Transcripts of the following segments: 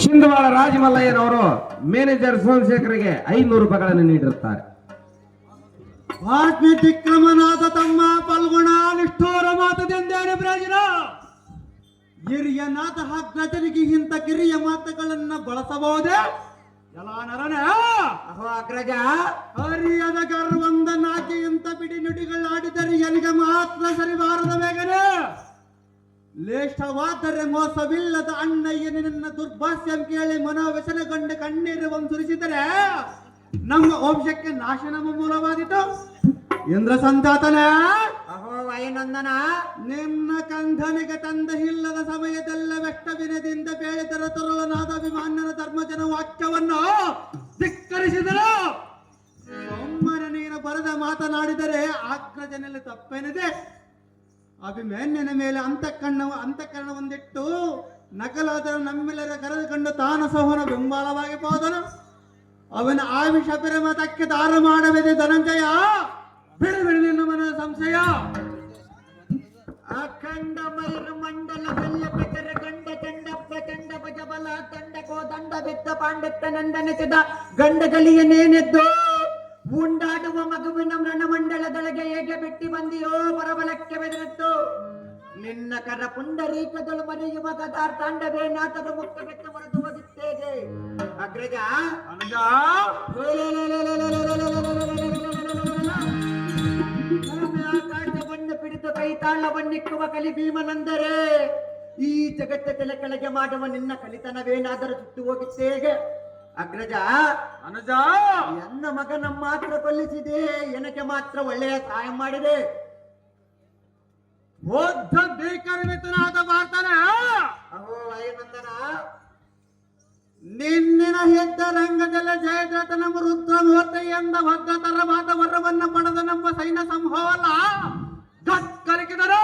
ಶಿಂದವಾಳ ರಾಜಮಲ್ಲಯ್ಯನವರು manager ಸೋಮಶೇಖರ್ಗೆ 500 ರೂಪಾಯಿಗಳನ್ನು ನೀಡಿರುತ್ತಾರೆ. ವಾಗ್ಮಿತಿಕ್ರಮನಾದ ತಮ್ಮ ಪಲ್ಗುಣ ನಿಷ್ಠೂರ ಮಾತದೆಂದೇನೆ ಪ್ರಯೋಜನ. ಹಿರಿಯನಾದ ಅಗ್ರಜನಿಗೆ ಇಂಥ ಕಿರಿಯ ಮಾತುಗಳನ್ನ ಬಳಸಬಹುದೇ? ಎಲ್ಲ ನರನೇ ಅಗ್ರಜ ಹರಿಯದ ಗರ್ವಂದ ನಾಕಿ ಇಂಥ ಬಿಡಿ ನುಡಿಗಳಾಡಿದರೆ ಎಲ್ಲಿಗೆ ಮಾತ್ರ ಸರಿಬಾರದ ಬೇಗನೆ. ಲೇಷವಾದರೆ ಮೋಸವಿಲ್ಲದ ಅಣ್ಣಯ್ಯನ ನನ್ನ ದುರ್ಭಾಷ್ಯಂ ಕೇಳಿ ಮನೋವ್ಯಸನಗೊಂಡ ಕಣ್ಣೀರು ಸುರಿಸಿದರೆ ನಮ್ಮ ವಂಶಕ್ಕೆ ನಾಶ ನಮ್ಮ ಮೂಲವಾದಿತು. ಇಂದ್ರ ಸಂತಾತನ ಅಹೋ ವಾಯುನಂದನ, ನಿನ್ನ ಕಂಧನಿಗೆ ತಂದ ಇಲ್ಲದ ಸಮಯದಲ್ಲ ವೆಷ್ಟವಿನದಿಂದ ಬೇಳೆದರ ತರುಳನಾದ ಅಭಿಮಾನ್ಯನ ಧರ್ಮಜನ ವಾಕ್ಯವನ್ನು ಧಿಕ್ಕರಿಸಿದರು. ಒಮ್ಮನೆ ನೀನು ಬರದ ಮಾತನಾಡಿದರೆ ಅಗ್ರಜನಲ್ಲಿ ತಪ್ಪೇನಿದೆ? ಅಭಿಮನ್ಯನ ಮೇಲೆ ಅಂತಃಕರಣವೊಂದಿಟ್ಟು ನಕಲಾದ ನಮ್ಮೆಲ್ಲರ ಕರೆದುಕೊಂಡು ತಾನು ಸಹನ ಬೆಂಬಲವಾಗಿ ಹೋದನು. ಅವನ ಆವಿಷ ಮತಕ್ಕೆ ದಾರ ಮಾಡಬೇದೆ ಧನಂಜಯ. ಬಿಡು ಬಿಡು ನಿನ್ನ ಮನದ ಸಂಶಯ. ಅಖಂಡ ಮೈರು ಮಂಡಲ ಬೆಲ್ಲ ಪ್ರಚರ ಗಂಡ ಚಂಡ ಪ್ರಚಂಡ ಭಜಬಲ ತಂಡ ಕೋದಂಡ ಬೆತ್ತ ಪಾಂಡತ್ತ ನಂದನೆಸದ ಗಂಡಗಲಿಯನೇನೆದ್ದು ಉಂಡಾಡುವ ಮಗುವಿನ ಮೃಣಮಂಡಲದೊಳಗೆ ಹೇಗೆ ಬಿಟ್ಟಿ ಬಂದಿಯೋ ಪರಬಲಕ್ಕೆ ಬೆದರಿತ್ತು. ನಿನ್ನ ಕರ ಪುಂಡರೀಕದಳು ಮರೆಯುವ ಗದಾರ್ಥಾಂಡವೇ ನಾಥದ ಮುಕ್ತ ಬೆಟ್ಟ ಹೊರತು ಹೋಗುತ್ತೇನೆ. ಅಗ್ರಜ ಆಕಾಶವನ್ನು ಪಿಡಿದು ಕೈ ತಾಳವನ್ನಿಕ್ಕುವ ಕಲಿ ಭೀಮನಂದರೆ ಈ ಜಗತ್ತ ತಲೆ ಕೆಳಗೆ ಮಾಡುವ ನಿನ್ನ ಕಲಿತನವೇನಾದರೂ ಸುಟ್ಟು ಹೋಗುತ್ತೇಗೆ. ಅಗ್ರಜ ಅನುಜ, ಎನ್ನ ಮಗನ ಮಾತ್ರ ಕೊಲ್ಲಿಸಿದೆ, ಏನಕ್ಕೆ ಮಾತ್ರ ಒಳ್ಳೆಯ ಸಹಾಯ ಮಾಡಿದೆ. ಬೌದ್ಧ ಬೇಕರಿಮಿತನಾದ ಮಾಡ್ತಾನೆ. ಅಹೋ ವಾಯುನಂದನ, ನಿನ್ನಿನ ಹೆದ್ದ ರಂಗದಲ್ಲಿ ಜಯದ್ರಥ ನಮ್ಮ ರುದ್ರ ಮೂರ್ತಿ ಎಂದ ಭದ್ರತರ ಮಾತ ವರವನ್ನ ಪಡೆದ ನಮ್ಮ ಸೈನ್ಯ ಸಂಭವಲ್ಲ ಕರಿಕಿದರು.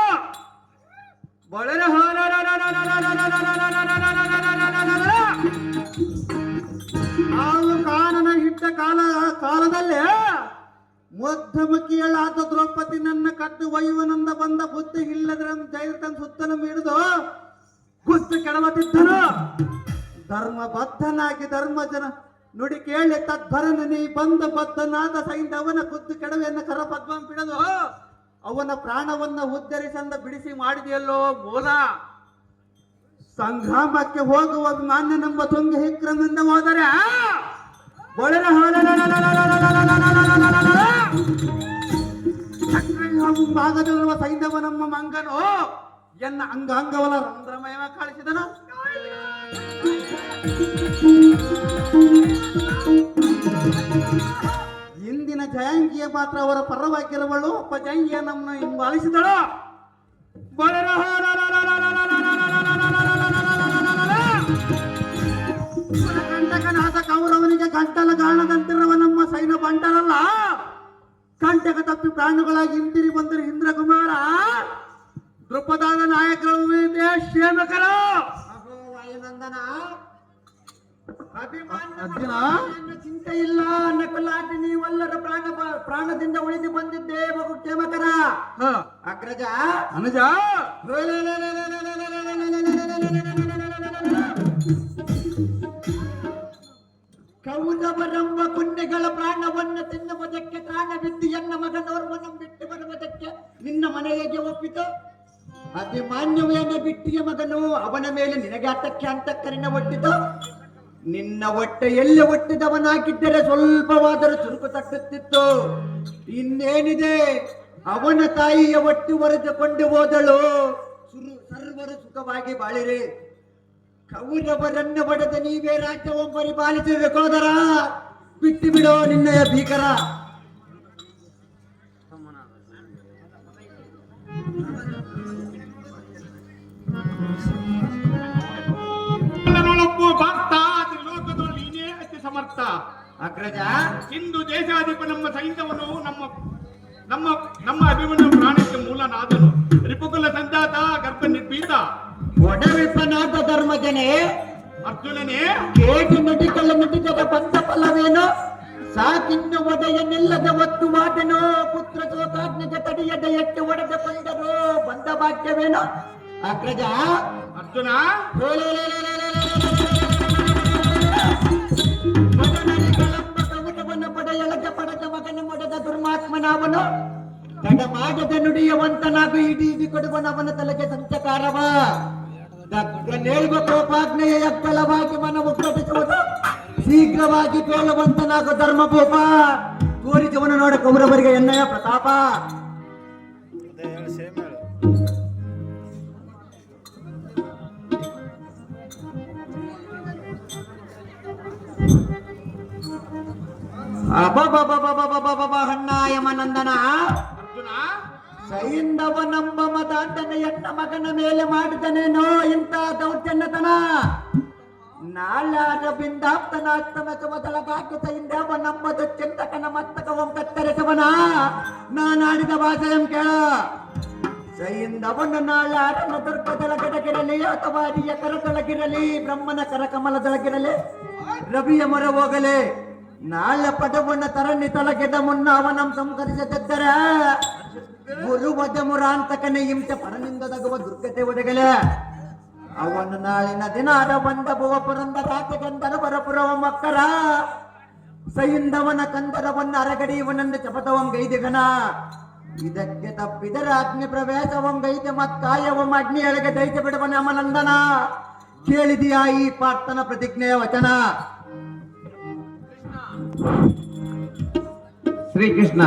ಬಳಿರ ನಾವು ಕಾನನ ಹಿಟ್ಟ ಕಾಲದಲ್ಲಿ ಮಧ್ಯಮುಖಿಯಳಾದ ದ್ರೌಪದಿ ನನ್ನ ಕದ್ದು ಒಯ್ಯುವನಂದ ಬಂದ ಬುದ್ಧಿ ಇಲ್ಲದ್ರ ಜಯದ್ರಥನ ಸುತ್ತಲೂ ಹಿಡಿದು ಗುದ್ದು ಕೆಡವತಿದ್ದನು. ಧರ್ಮಬದ್ಧನಾಗಿ ಧರ್ಮಜನ ನುಡಿ ಕೇಳಿ ತದ್ಭರನ ನೀ ಬಂದ ಬದ್ಧನಾದ ಸೈಂಧವನ ಖುದ್ದು ಕೆಡವೆಯನ್ನು ಕರಪದ್ಮ ಬಿಡದು ಅವನ ಪ್ರಾಣವನ್ನ ಉದ್ಧರಿಸಂದ ಬಿಡಿಸಿ ಮಾಡಿದೆಯಲ್ಲೋ ಮೂಲ. ಸಂಗ್ರಾಮಕ್ಕೆ ಹೋಗುವ ಮಾನ್ಯ ನಮ್ಮ ತುಂಗ ಹಿಕ್ರಮಿಂದ ಹೋದರೆ ಬಳಿರ ಭಾಗದಲ್ಲಿರುವ ಸೈಂಧವ ನಮ್ಮ ಮಂಗನು ಎನ್ನ ಅಂಗಾಂಗವಲ ರಂಧ್ರಮಯ ಕಾಣಿಸಿದನು. ಇಂದಿನ ಜಯಾಂಗಿಯ ಪಾತ್ರ ಅವರ ಪರವಾಗಿರುವಳು ಒಬ್ಬ ಜಯಾಂಗಿಯ ನಮ್ಮನ್ನು ಹಿಂಬಾಲಿಸಿದಳು. ಕಂಟಕನಾದ ಕೌರವನಿಗೆ ಗಂಟಲ ಗಾಣದಂತಿರುವ ನಮ್ಮ ಸೈನ್ಯ ಬಂಟರಲ್ಲ ಕಂಟಕ ತಪ್ಪಿ ಪ್ರಾಣಗಳಾಗಿ ಹಿಂದಿರಿ ಬಂದರು ಇಂದ್ರಕುಮಾರ. ದೃಪದಾದ ನಾಯಕರು ಕ್ಷೇಮಕರ. ಅಹೋ ವಾಯುನಂದನ, ಅರ್ಜುನ ಚಿಂತೆ ಇಲ್ಲ, ನಕಲಾಟಿ ನೀವೆಲ್ಲರ ಪ್ರಾಣದಿಂದ ಉಳಿದು ಬಂದಿದ್ದೆ ಮಗು ಕ್ಷೇಮಕರ. ಅಗ್ರಜ ಅನುಜ, ಕೌರವರೆಂಬ ಕುನ್ನೆಗಳ ಪ್ರಾಣವನ್ನು ತಿನ್ನುವುದಕ್ಕೆ ಪ್ರಾಣವಿದ್ದು ಎನ್ನ ಮಗನೋರ್ವನ ಬಿಟ್ಟು ಬರುವುದಕ್ಕೆ ನಿನ್ನ ಮನೆಗೆ ಒಪ್ಪಿತು. ಅಭಿಮಾನ್ಯವೇನ ಬಿಟ್ಟಿಯ ಮಗನು ಅವನ ಮೇಲೆ ನಿನಗೆ ಹತ್ತಕ್ಕೆ ಅಂತಕ್ಕರಿನ ಒಟ್ಟಿತು. ನಿನ್ನ ಹೊಟ್ಟೆ ಎಲ್ಲಿ ಒಟ್ಟಿದವನಾಗಿದ್ದರೆ ಸ್ವಲ್ಪವಾದರೂ ಚುರುಕು ತಟ್ಟುತ್ತಿತ್ತು. ಇನ್ನೇನಿದೆ, ಅವನ ತಾಯಿಯ ಒಟ್ಟು ಹೊರೆದುಕೊಂಡು ಹೋದಳು. ಸರ್ವರು ಸುಖವಾಗಿ ಬಾಳಿರೆ. ಕೌರವರನ್ನು ಬಡದ ನೀವೇ ರಾಜ್ಯವನ್ನು ಪರಿಪಾಲಿಸಬೇಕೋದರ ಬಿಟ್ಟು ಬಿಡೋ ನಿನ್ನಯ ಭೀಕರ. ಸಮರ್ಥ ಅಗ್ರಜ, ಇಂದು ದೇಶಾಧಿಪ ನಮ್ಮ ಸೈನ್ಯವನ್ನು ನಮ್ಮ ನಮ್ಮ ಅಭಿಮನ್ಯು ಪ್ರಾಣಕ್ಕೆ ಮೂಲನಾದನು. ರಿಪುಕುಲ ಸಂಜಾತ ಗರ್ಭ ನಿರ್ಭೀತ ಒಡವಿಪನಾದ ಧರ್ಮಜನೇ, ಅರ್ಜುನನೇ, ಕೇಟಿ ನುಡಿದ ಬಂದ ಫಲವೇನೋ ಸಾಕಿನ್ನು ಒಡೆಯನಿಲ್ಲದ ಒತ್ತು ಮಾತನೋ ಪುತ್ರ ಶೋಕಾಗ್ನಿಗೆ ತಡೆಯದ ಎಟ್ಟು ಒಡೆದುಕೊಂಡರು ಬಂದ ಭಾಗ್ಯವೇನೋ. ಅಗ್ರಜ ಅರ್ಜುನ, ಬಲವಂತನಾಗು ಇಡೀ ಕೊಡುವನವನ ತಲೆಗೆ ಸಂಚಕಾರವ ದಕ್ಕನೇಳುವ ಕೋಪಾಗ್ನೆಯ ಎಕ್ಕಲವಾಗಿ ಮನವು ಪ್ರಕಟಿಸುವುದು ಶೀಘ್ರವಾಗಿ ಕೇಳುವಂತನಾಗು ಧರ್ಮಭೂಪ ತೋರಿಸುವನು ನೋಡ ಕೌರವರಿಗೆ ಎನ್ನಯ ಪ್ರತಾಪ. ಹಣ್ಣಾಯಮನಂದನ ಸೈಂಧವನಂಬ ಮದಾಂತನ ಎನ್ನ ಮಗನ ಮೇಲೆ ಮಾಡಿದನೇನೋ ಇಂಥ ದೌರ್ಜನ್ಯತನ ನಾಳಾರ ಬಿಂದಾಪ್ತನಾಗ್ತನ ಚುಮದಳಗಾಕಿ ಸೈಂಧವನಂಬದು ಚಿಂತಕನ ಮಸ್ತಕವಂ ಕತ್ತರಿಸುವನ ನಾನಾಡಿದ ಭಾಷೆಯಂ ಕೇಳ ಸೈಂಧವನ ನಾಳಾರನ ದುರ್ಗದೊಳಗಡಗಿರಲಿ ಅಥವಾ ಅರಿಯ ಕರದೊಳಗಿರಲಿ ಬ್ರಹ್ಮನ ಕರಕಮಲದೊಳಗಿರಲಿ ರವಿಯ ಮೊರ ಹೋಗಲಿ ನಾಳೆ ಪದವನ್ನ ತರಣಿ ತಲಗೆದ ಮುನ್ನ ಅವನಂ ಸಂಕರಿಸದಿದ್ದರ ಗುರುವದ ಮುರಾಂತಕನೇ ಹಿಂಸೆ ಪರನಿಂದದಗುವ ದುರ್ಗತೆ ಒದಗಲೆ ಅವನು ನಾಳಿನ ದಿನ ಅರವಂದ ಭುವ ಪುರಂದ ರಾಜಗಂಧರ ಬರಪುರವ ಮಕ್ಕರ ಸೈಂಧವನ ಕಂದರವನ್ನ ಅರಗಡಿಯವನಂದು ಚಪತವಂ ಗೈದಿಗನ ಇದಕ್ಕೆ ತಪ್ಪಿದರೆ ಅಗ್ನಿ ಪ್ರವೇಶವಂ ಗೈದೆ ಮತ್ಕಾಯವಂ ಅಗ್ನಿಯೊಳಗೆ ದೈತ್ಯ ಬಿಡುವನ ಅಮನಂದನ ಕೇಳಿದೆಯಾ ಈ ಪಾರ್ಥನ ಪ್ರತಿಜ್ಞೆಯ ವಚನ? ಶ್ರೀಕೃಷ್ಣ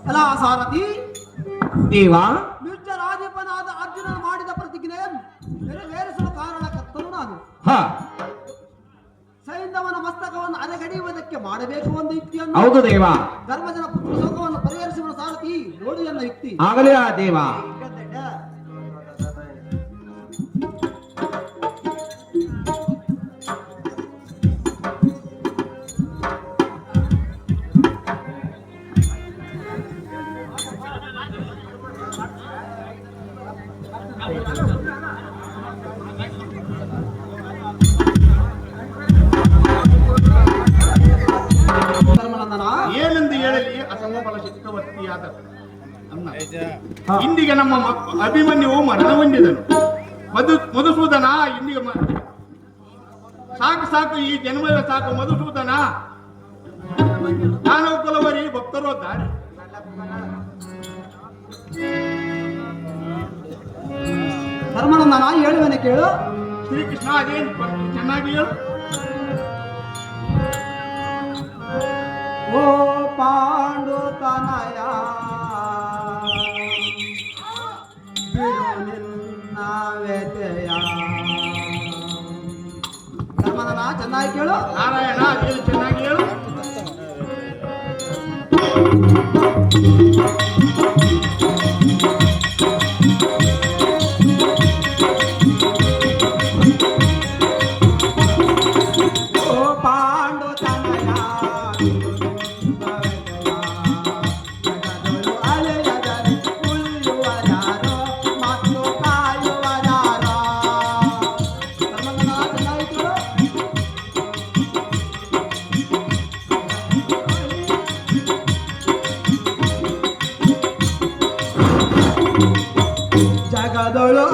ಅಲ್ಲ ಸಾರಥಿ, ದೇವ ನಿರ್ಜರಾಧಿಪನಾದ ಅರ್ಜುನನು ಮಾಡಿದ ಪ್ರತಿಜ್ಞೆಯನ್ನು ನೆರವೇರಿಸುವ ಕಾರಣ ಕರ್ತನು ನಾನು. ಹ ಸೈಂಧವನ ಮಸ್ತಕವನ್ನು ಅರೆಗಡಿಯುವುದಕ್ಕೆ ಮಾಡಬೇಕು ಒಂದು ಯುಕ್ತಿಯನ್ನು. ಹೌದು ದೇವ. ಧರ್ಮಜನ ಪುತ್ರ ಶೋಕವನ್ನು ಪರಿಹರಿಸುವ ಸಾರಥಿ ನೋಡು ಎನ್ನ ಯುಕ್ತಿ. ಆಗಲೇ ಆ ದೇವ. ಧರ್ಮನಂದನ, ಏನೆಂದು ಹೇಳಲಿ ಅಸಮಬಲ ಚಕ್ರವರ್ತಿಯಾದ ಅನ್ನ ಇಂದಿಗೆ ನಮ್ಮ ಅಭಿಮನ್ಯುವು ಮರಣ ಹೊಂದಿದನು. ಮಧುಸೂದನ ಇಂದಿಗೆ ಸಾಕು ಸಾಕು, ಈ ಜನ್ಮದ ಸಾಕು ಮಧುಸೂದನ. ದಾನವ ಕುಲವರಿ ಭಕ್ತರು ದಾರಿ. ಧರ್ಮನಂದನ ಹೇಳುವನೆ ಕೇಳು. ಶ್ರೀಕೃಷ್ಣ ಅದೇನು ಚೆನ್ನಾಗಿ ಹೇಳು. ಓ ಪಾಂಡು ತನಯ ಬಿಡು ನಿನ್ನ ವ್ಯಥೆಯ. ಧರ್ಮನಂದನ ಚೆನ್ನಾಗಿ ಕೇಳು. ನಾರಾಯಣ ಅದೇನು ಚೆನ್ನಾಗಿ ಹೇಳು. ಜಗದೊಳು